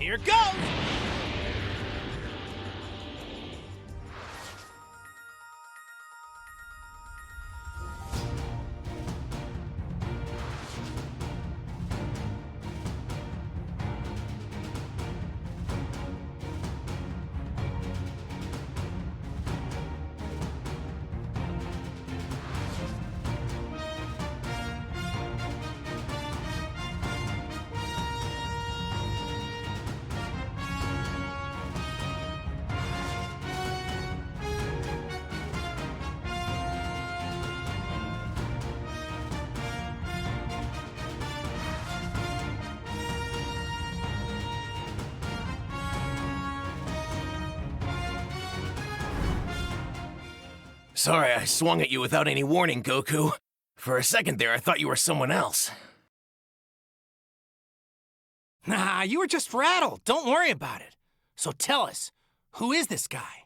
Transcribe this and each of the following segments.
Here goes! Sorry, I swung at you without any warning, Goku. For a second there, I thought you were someone else. Nah, you were just rattled. Don't worry about it. So tell us, who is this guy?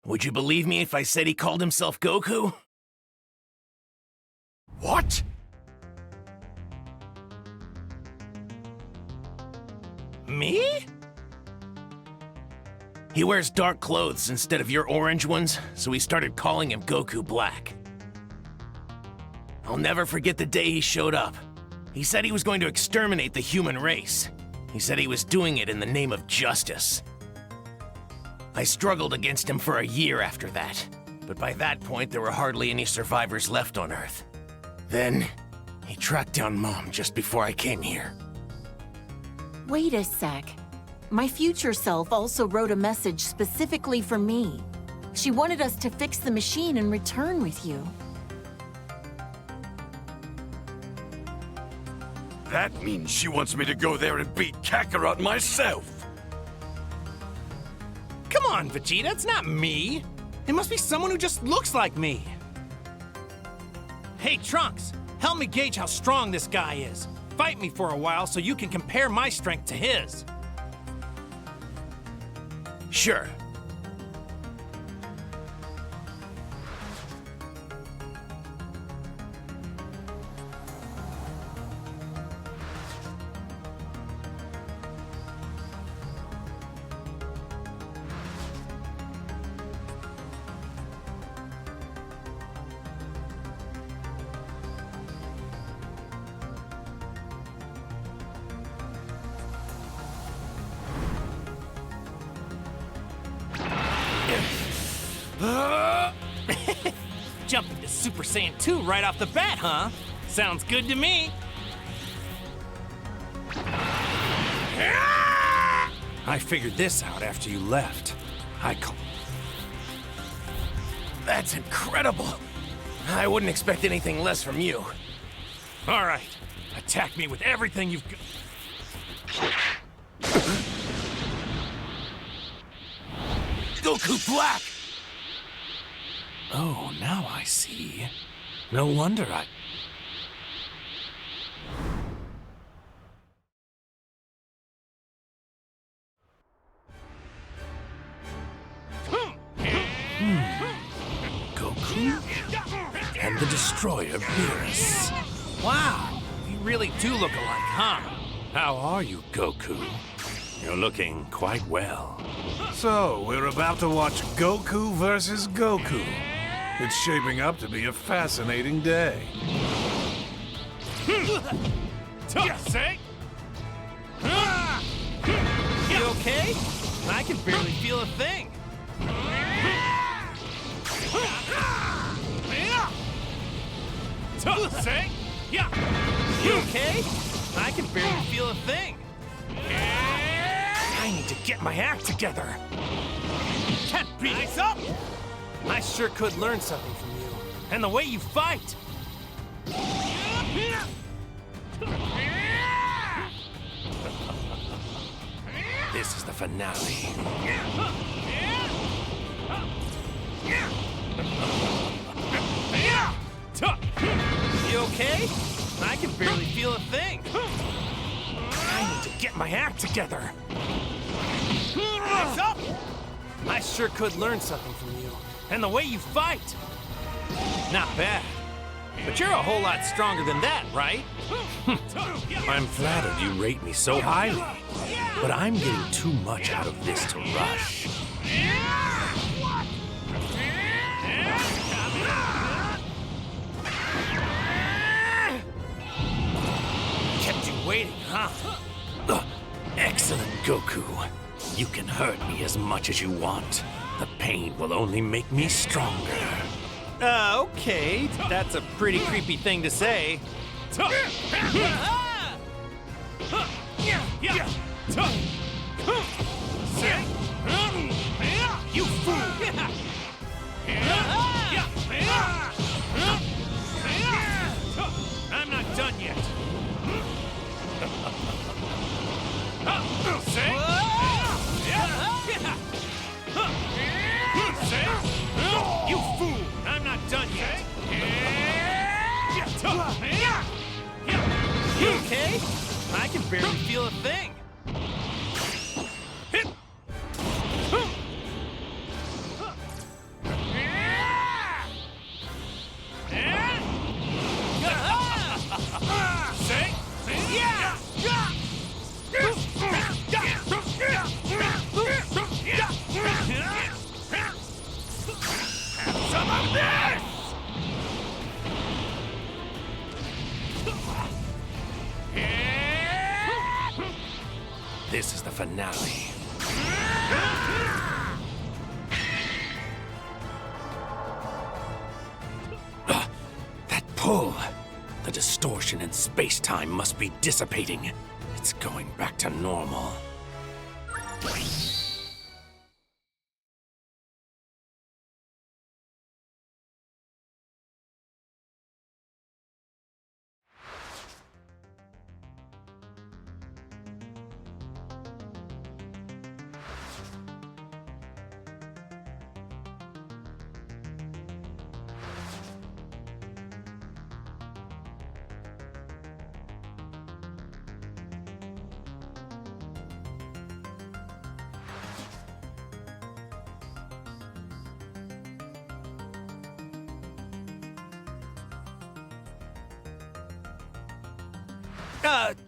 Would you believe me if I said he called himself Goku? What? Me? He wears dark clothes instead of your orange ones, so we started calling him Goku Black. I'll never forget the day he showed up. He said he was going to exterminate the human race. He said he was doing it in the name of justice. I struggled against him for a year after that, but by that point there were hardly any survivors left on Earth. Then, he tracked down Mom just before I came here. Wait a sec. My future self also wrote a message specifically for me. She wanted us to fix the machine and return with you. That means she wants me to go there and beat Kakarot myself. Come on, Vegeta, it's not me. It must be someone who just looks like me. Hey, Trunks, help me gauge how strong this guy is. Fight me for a while so you can compare my strength to his. Sure. Jumping to Super Saiyan 2 right off the bat, huh? Sounds good to me. I figured this out after you left. That's incredible. I wouldn't expect anything less from you. All right, attack me with everything you've got. Goku Black! Oh, now I see. No wonder I... Goku and the Destroyer Beerus. Wow, you really do look alike, huh? How are you, Goku? You're looking quite well. So, we're about to watch Goku versus Goku. It's shaping up to be a fascinating day. Say? You okay? I can barely feel a thing. Say? You okay? I can barely feel a thing. I need to get my act together. Can't be. Eyes up! I sure could learn something from you. And the way you fight. This is the finale. You okay? I can barely feel a thing. I need to get my act together. Eyes up! I sure could learn something from you. And the way you fight. Not bad. But you're a whole lot stronger than that, right? I'm flattered you rate me so highly. But I'm getting too much out of this to rush. Kept you waiting, huh? Excellent, Goku. You can hurt me as much as you want. The pain will only make me stronger. Okay. That's a pretty creepy thing to say. You fool! I'm not done yet. You fool! I'm not done yet. You okay? I can barely feel a thing. Some of this! This is the finale. That pull! The distortion in space-time must be dissipating. It's going back to normal.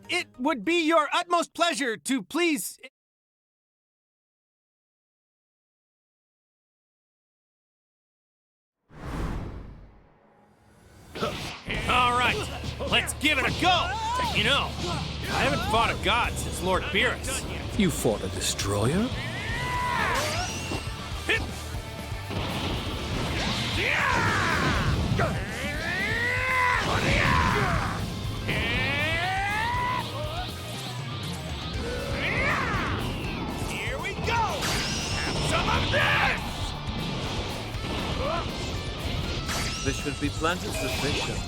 It would be your utmost pleasure to please... All right, let's give it a go. You know, I haven't fought a god since Lord Beerus. You fought a destroyer? Here we go. Have some of this. There should be plenty sufficient.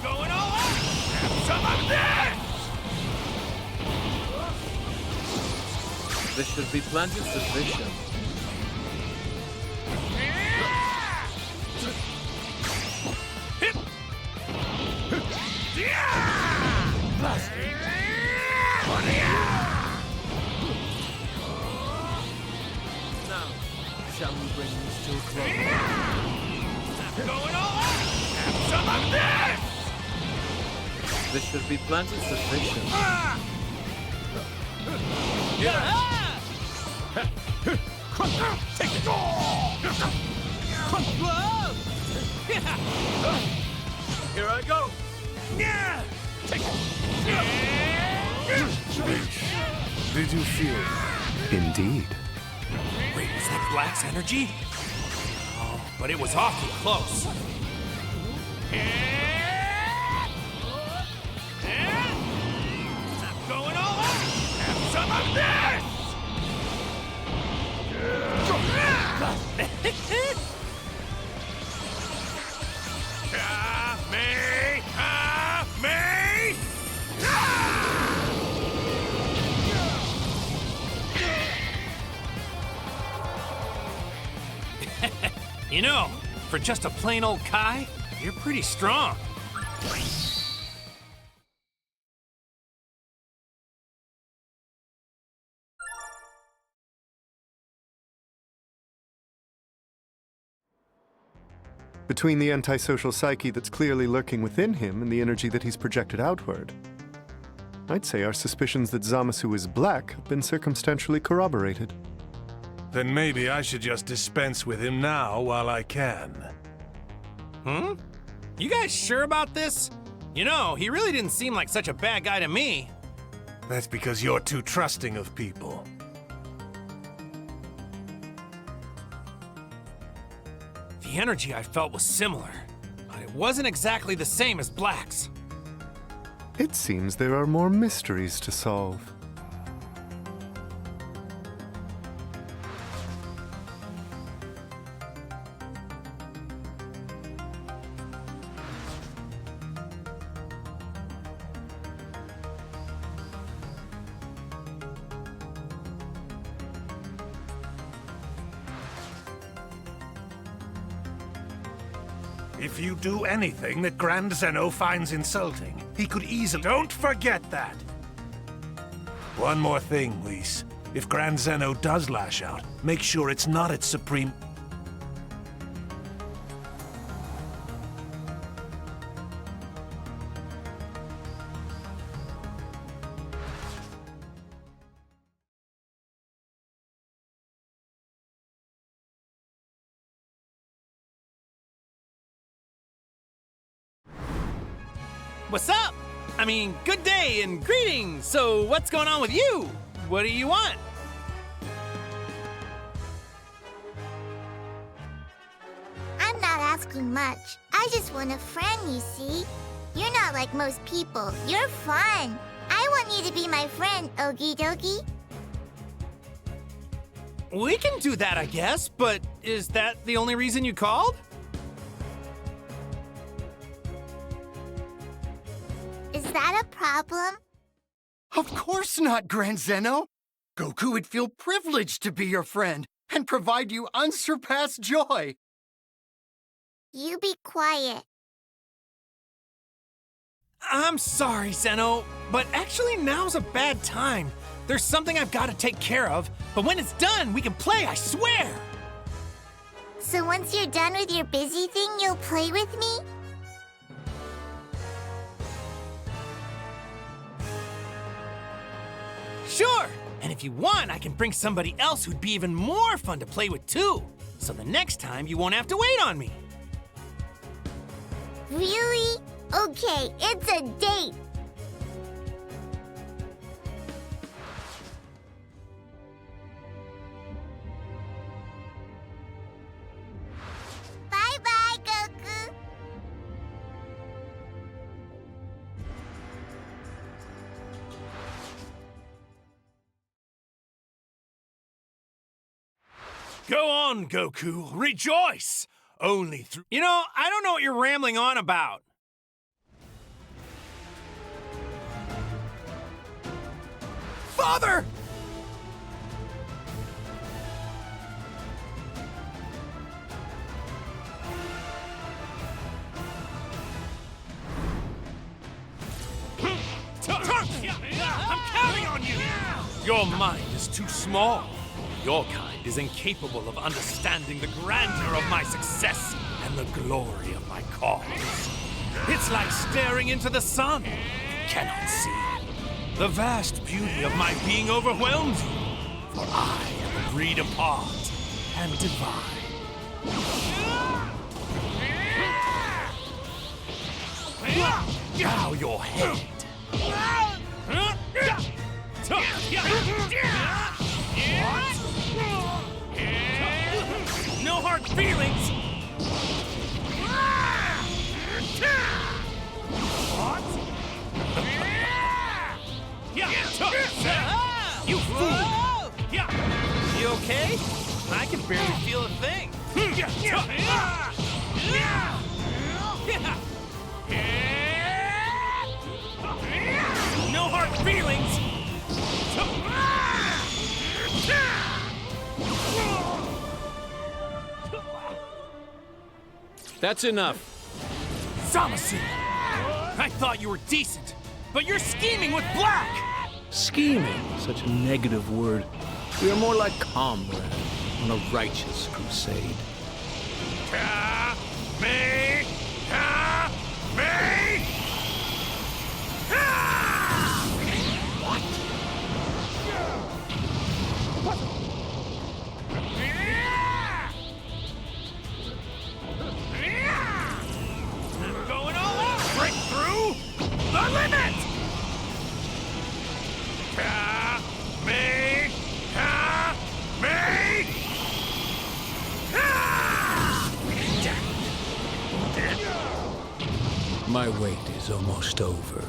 Going all out. Have some of this. There should be plenty sufficient. Now, shall we bring this to a close? Going all out. Have some of this. There should be plenty sufficient. Take it. Here I go! Take it. Did you feel that? Indeed. Wait, was that Black's energy? Oh, but it was awfully close. I'm going all out. Have some of this. You know, for just a plain old Kai, you're pretty strong. Between the antisocial psyche that's clearly lurking within him and the energy that he's projected outward, I'd say our suspicions that Zamasu is black have been circumstantially corroborated. Then maybe I should just dispense with him now while I can. You guys sure about this? You know, he really didn't seem like such a bad guy to me. That's because you're too trusting of people. The energy I felt was similar, but it wasn't exactly the same as Black's. It seems there are more mysteries to solve. If you do anything that Grand Zeno finds insulting, he could easily— Don't forget that! One more thing, Whis. If Grand Zeno does lash out, make sure it's not its supreme— What's up? I mean, good day and greetings. So what's going on with you? What do you want? I'm not asking much. I just want a friend, you see. You're not like most people. You're fun. I want you to be my friend, Okie dokie. We can do that, I guess, but is that the only reason you called? Is that a problem? Of course not, Grand Zeno. Goku would feel privileged to be your friend and provide you unsurpassed joy. You be quiet. I'm sorry, Zeno, but actually now's a bad time. There's something I've got to take care of, but when it's done, we can play, I swear! So once you're done with your busy thing, you'll play with me? Sure! And if you want, I can bring somebody else who'd be even more fun to play with too. So the next time, you won't have to wait on me. Really? Okay, it's a date. Bye-bye, Goku. Go on, Goku, rejoice! Only through— You know, I don't know what you're rambling on about. Father! I'm counting on you! Your mind is too small. Your kind is incapable of understanding the grandeur of my success and the glory of my cause. It's like staring into the sun. You cannot see. The vast beauty of my being overwhelms you. For I am a breed apart and divine. Bow your head. No hard feelings! You fool! You okay? I can barely feel a thing. No hard feelings! That's enough. Zamasu! I thought you were decent, but you're scheming with Black! Scheming, such a negative word. We are more like comrades on a righteous crusade. Me! Me! Going all out! Break through the limit! Me! My wait is almost over.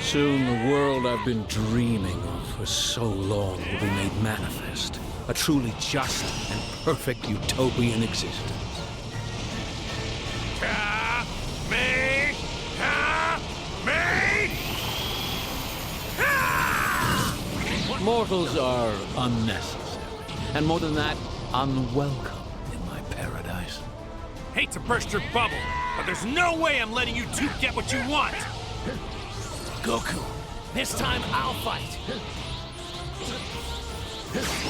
Soon the world I've been dreaming of for so long will be made manifest. A truly just and perfect utopian existence. Me! Mortals are unnecessary, and more than that, unwelcome in my paradise. Hate to burst your bubble, but there's no way I'm letting you two get what you want! Goku, this time I'll fight.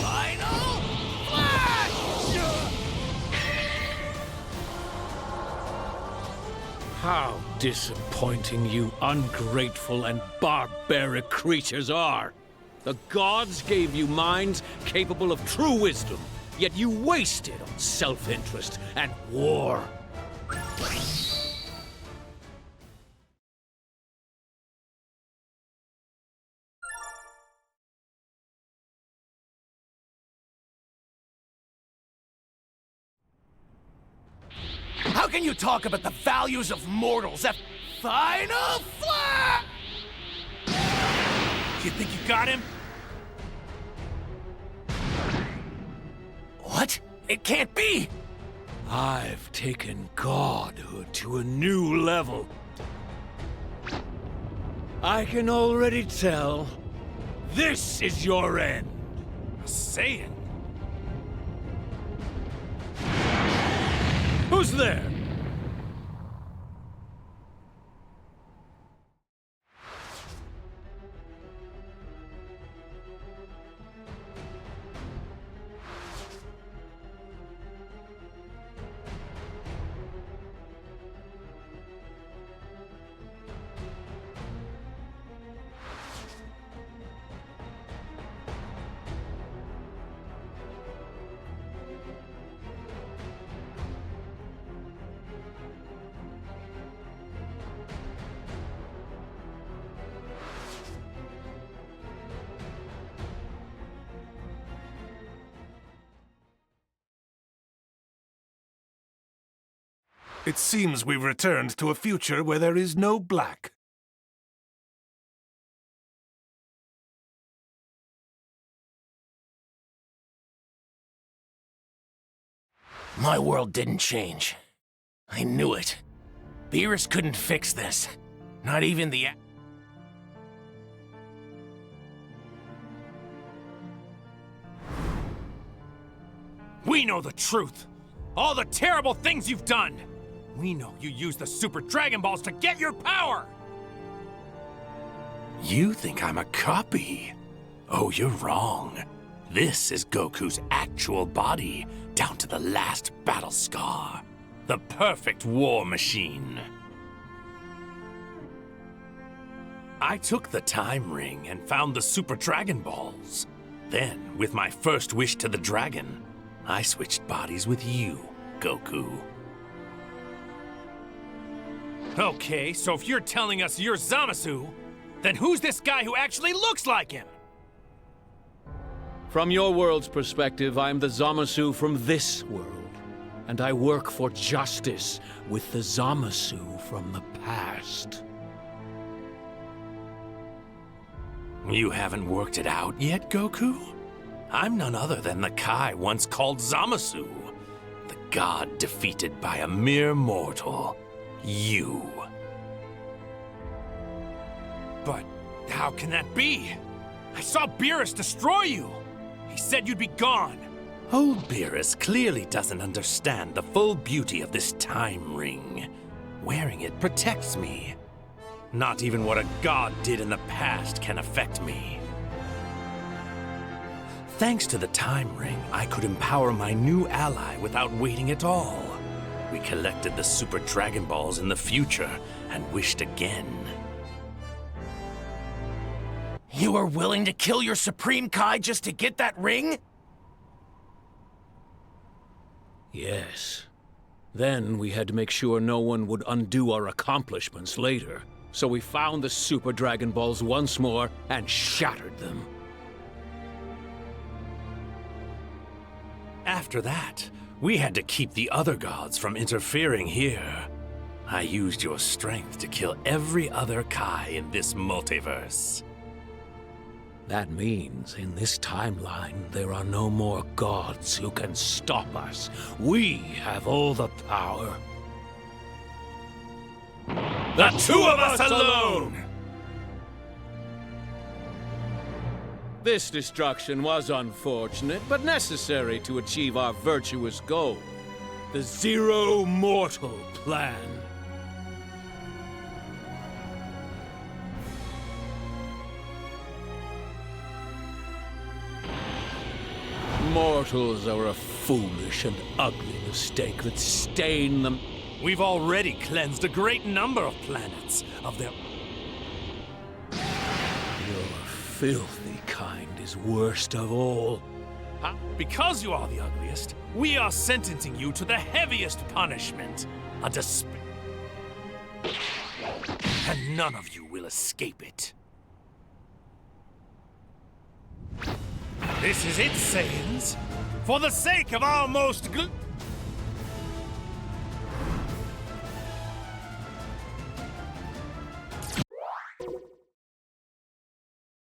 Final Flash! How disappointing you ungrateful and barbaric creatures are! The gods gave you minds capable of true wisdom, yet you wasted on self-interest and war. How can you talk about the values of mortals at Final Flash? You think you got him? What? It can't be! I've taken godhood to a new level. I can already tell. This is your end. A Saiyan? Who's there? It seems we've returned to a future where there is no Black. My world didn't change. I knew it. Beerus couldn't fix this. Not even the... We know the truth! All the terrible things you've done! We know you used the Super Dragon Balls to get your power! You think I'm a copy? Oh, you're wrong. This is Goku's actual body, down to the last battle scar. The perfect war machine. I took the time ring and found the Super Dragon Balls. Then, with my first wish to the dragon, I switched bodies with you, Goku. Okay, so if you're telling us you're Zamasu, then who's this guy who actually looks like him? From your world's perspective, I'm the Zamasu from this world. And I work for justice with the Zamasu from the past. You haven't worked it out yet, Goku? I'm none other than the Kai once called Zamasu. The god defeated by a mere mortal. You. But how can that be? I saw Beerus destroy you. He said you'd be gone. Old Beerus clearly doesn't understand the full beauty of this time ring. Wearing it protects me. Not even what a god did in the past can affect me. Thanks to the Time Ring, I could empower my new ally without waiting at all. We collected the Super Dragon Balls in the future and wished again. You were willing to kill your Supreme Kai just to get that ring? Yes. Then we had to make sure no one would undo our accomplishments later. So we found the Super Dragon Balls once more and shattered them. After that, we had to keep the other gods from interfering here. I used your strength to kill every other Kai in this multiverse. That means, in this timeline, there are no more gods who can stop us. We have all the power. The two of us alone! This destruction was unfortunate, but necessary to achieve our virtuous goal. The Zero Mortal Plan. Mortals are a foolish and ugly mistake that stain them. We've already cleansed a great number of planets of their... Your filthy kind is worst of all. Because you are the ugliest, we are sentencing you to the heaviest punishment. A and none of you will escape it. This is it, Saiyans. For the sake of our most